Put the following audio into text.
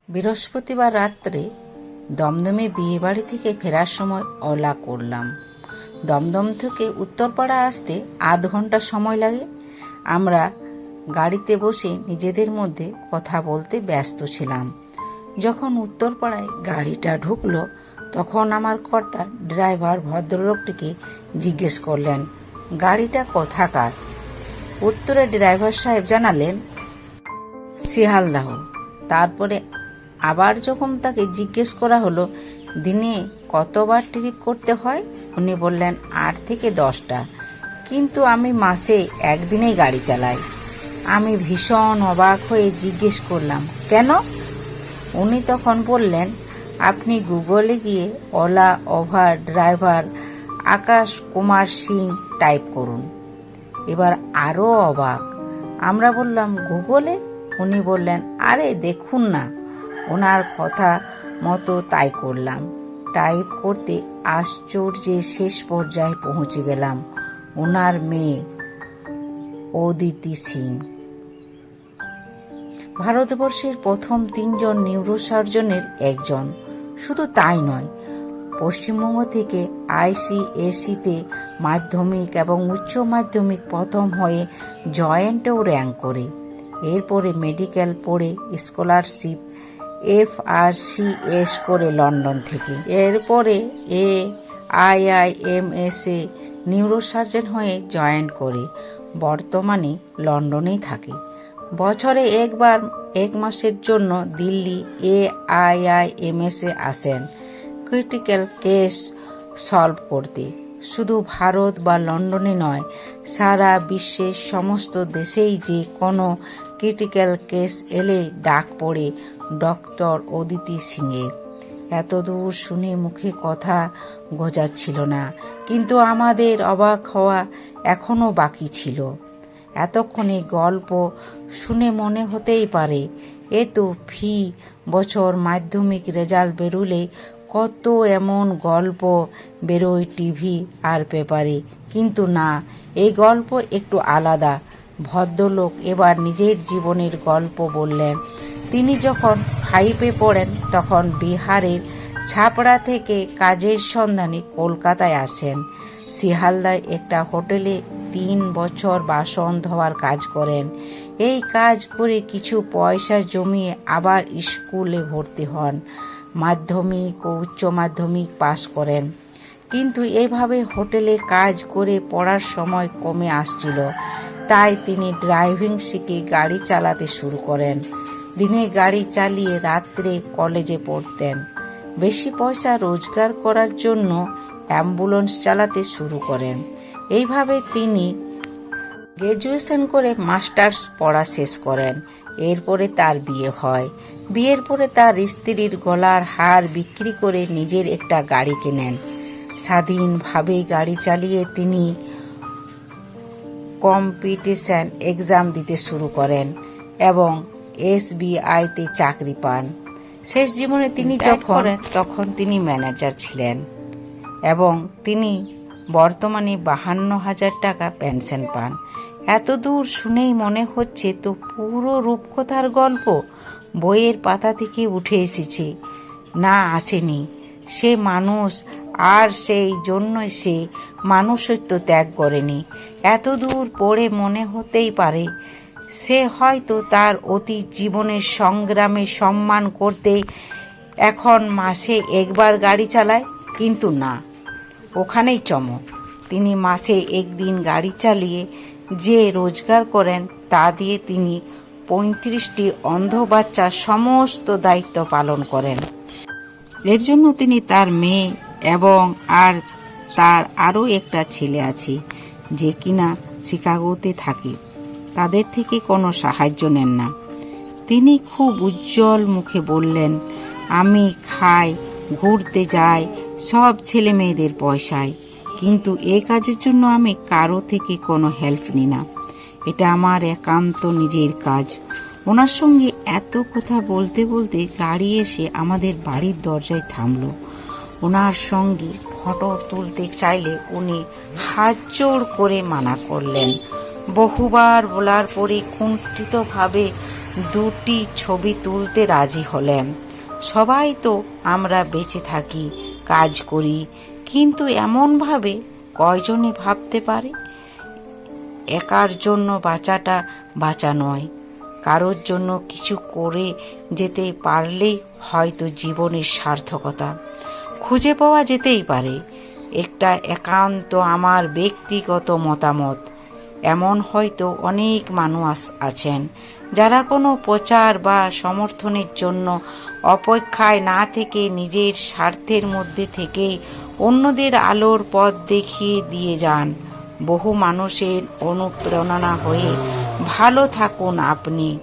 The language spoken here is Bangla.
বৃহস্পতিবার রাত্রে দমদমে বিয়েবাড়ি থেকে ফেরার সময় ওলা করলাম। দমদম থেকে উত্তরপাড়া আসতে আধ ঘন্টা সময় লাগে। আমরা গাড়িতে বসে নিজেদের মধ্যে কথা বলতে ব্যস্ত ছিলাম। যখন উত্তরপাড়ায় গাড়িটা ঢুকলো তখন আমার কর্তা ড্রাইভার ভদ্রলোকটিকে জিজ্ঞেস করলেন, গাড়িটা কোথাকার? উত্তরে ড্রাইভার সাহেব জানালেন, শিয়ালদাহ। তারপরে আবার যখন তাকে জিজ্ঞেস করা হলো দিনে কতবার ট্রিপ করতে হয়, উনি বললেন 8 থেকে 10টা, কিন্তু আমি মাসে একদিনেই গাড়ি চালাই। আমি ভীষণ অবাক হয়ে জিজ্ঞেস করলাম, কেন? উনি তখন বললেন, আপনি গুগলে গিয়ে ওলা ওভার ড্রাইভার আকাশ কুমার সিং টাইপ করুন। এবার আরও অবাক। আমরা বললাম, গুগলে? উনি বললেন, আরে দেখুন না। ওনার কথা মতো তাই করলাম। টাইপ করতে আশ্চর্যের শেষ পর্যায়ে পৌঁছে গেলাম। ওনার মেয়ে অদিতি সিং ভারতবর্ষের প্রথম 3 জন নিউরোসার্জনের একজন। শুধু তাই নয়, পশ্চিমবঙ্গ থেকে ICSE-তে মাধ্যমিক এবং উচ্চ মাধ্যমিক প্রথম হয়ে জয়েন্টেও র্যাঙ্ক করে। এরপরে মেডিকেল পড়ে স্কলারশিপ FRCS করে লন্ডন থেকে। এরপরে AIIMS-এ নিউরোসার্জন হয়ে জয়েন করে বর্তমানে লন্ডনেই থাকে। বছরে একবার 1 মাসের জন্য দিল্লি AIIMS-এ আসেন ক্রিটিক্যাল কেস সলভ করতে। শুধু ভারত বা লন্ডনে নয়, সারা বিশ্বের সমস্ত দেশেই যে কোনো ক্রিটিক্যাল কেস এলে ডাক পড়ে ডক্টর অদিতি সিংয়ের। এতদূর শুনে মুখে কথা গজাচ্ছিল না, কিন্তু আমাদের অবাক হওয়া এখনো বাকি ছিল। এতক্ষণে গল্প শুনে মনে হতেই পারে এ তো ফি বছর মাধ্যমিক রেজাল্ট বেরুলে কত এমন গল্প বেরোয় টিভি আর পেপারে, কিন্তু না, এই গল্প একটু আলাদা। ভদ্রলোক এবার নিজের জীবনের গল্প বললেন। তিনি যখন 5-এ পড়েন তখন বিহারের ছাপড়া থেকে কাজের সন্ধানে কলকাতায় আসেন। শিয়ালদায় একটা হোটেলে 3 বছর বাসন ধোয়ার কাজ করেন। এই কাজ করে কিছু পয়সা জমিয়ে আবার স্কুলে ভর্তি হন। মাধ্যমিক ও উচ্চ মাধ্যমিক পাশ করেন, কিন্তু এভাবে হোটেলে কাজ করে পড়ার সময় কমে আসছিল। তাই তিনি ড্রাইভিং শিখে গাড়ি চালাতে শুরু করেন। দিনে গাড়ি চালিয়ে রাত্রে কলেজে পড়তেন। বেশি পয়সা রোজগার করার জন্য অ্যাম্বুলেন্স চালাতে শুরু করেন। এইভাবে তিনি গ্র্যাজুয়েশন করে মাস্টার্স পড়া শেষ করেন। এরপরে তার বিয়ে হয়। বিয়ের পরে তার স্ত্রীর গলার হার বিক্রি করে নিজের একটা গাড়ি কেনেন। স্বাধীনভাবে গাড়ি চালিয়ে তিনি কম্পিটিশন এক্সাম দিতে শুরু করেন এবং SBI-তে চাকরি পান। শেষ জীবনে তিনি তখন তিনি ম্যানেজার ছিলেন এবং তিনি বর্তমানে 52,000 টাকা পেনশন পান। এত দূর শুনেই মনে হচ্ছে তো পুরো রূপকথার গল্প বইয়ের পাতা থেকে উঠে এসেছে। না, আসেনি। সে মানুষ, আর সেই জন্যই সে মানুষত্ব ত্যাগ করেনি। এত দূর পড়ে মনে হতেই পারে সে হয়তো তার অতীত জীবনের সংগ্রামে সম্মান করতে এখন মাসে একবার গাড়ি চালায়, কিন্তু না, ওখানেই চমক। তিনি মাসে একদিন গাড়ি চালিয়ে যে রোজগার করেন তা দিয়ে তিনি 35টি অন্ধ বাচ্চার সমস্ত দায়িত্ব পালন করেন। এর জন্য তিনি তার মেয়ে এবং তার আরও একটা ছেলে আছে যে কিনা শিকাগোতে থাকে, তাদের থেকে কোনো সাহায্য নেন না। তিনি খুব উজ্জ্বল মুখে বললেন, আমি খাই, ঘুরতে যাই, সব ছেলে মেয়েদের পয়সায়, কিন্তু এই কাজের জন্য আমি কারো থেকে কোনো হেল্প নিই না। এটা আমার একান্ত নিজের কাজ। ওনার সঙ্গে এত কথা বলতে বলতে গাড়ি এসে আমাদের বাড়ির দরজায় থামলো। ওনার সঙ্গে ফটো তুলতে চাইলে উনি হাত জোড় করে মানা করলেন। বহুবার বলার পরে কুণ্ঠিতভাবে দুটি ছবি তুলতে রাজি হলেন। সবাই তো আমরা বেঁচে থাকি, কাজ করি, কিন্তু এমনভাবে কয়জনে ভাবতে পারে একার জন্য বাঁচাটা বাঁচা নয়। কারোর জন্য কিছু করে যেতে পারলেই হয়তো জীবনের সার্থকতা খুঁজে পাওয়া যেতেই পারে। একটা একান্ত আমার ব্যক্তিগত মতামত, এমন হয়তো অনেক মানুষ আছেন যারা কোনো প্রচার বা সমর্থনের জন্য অপেক্ষায় না থেকে নিজের স্বার্থের মধ্যে থেকেই অন্যদের আলোর পথ দেখিয়ে দিয়ে যান। বহু মানুষের অনুপ্রেরণা হয়ে ভালো থাকুন আপনি।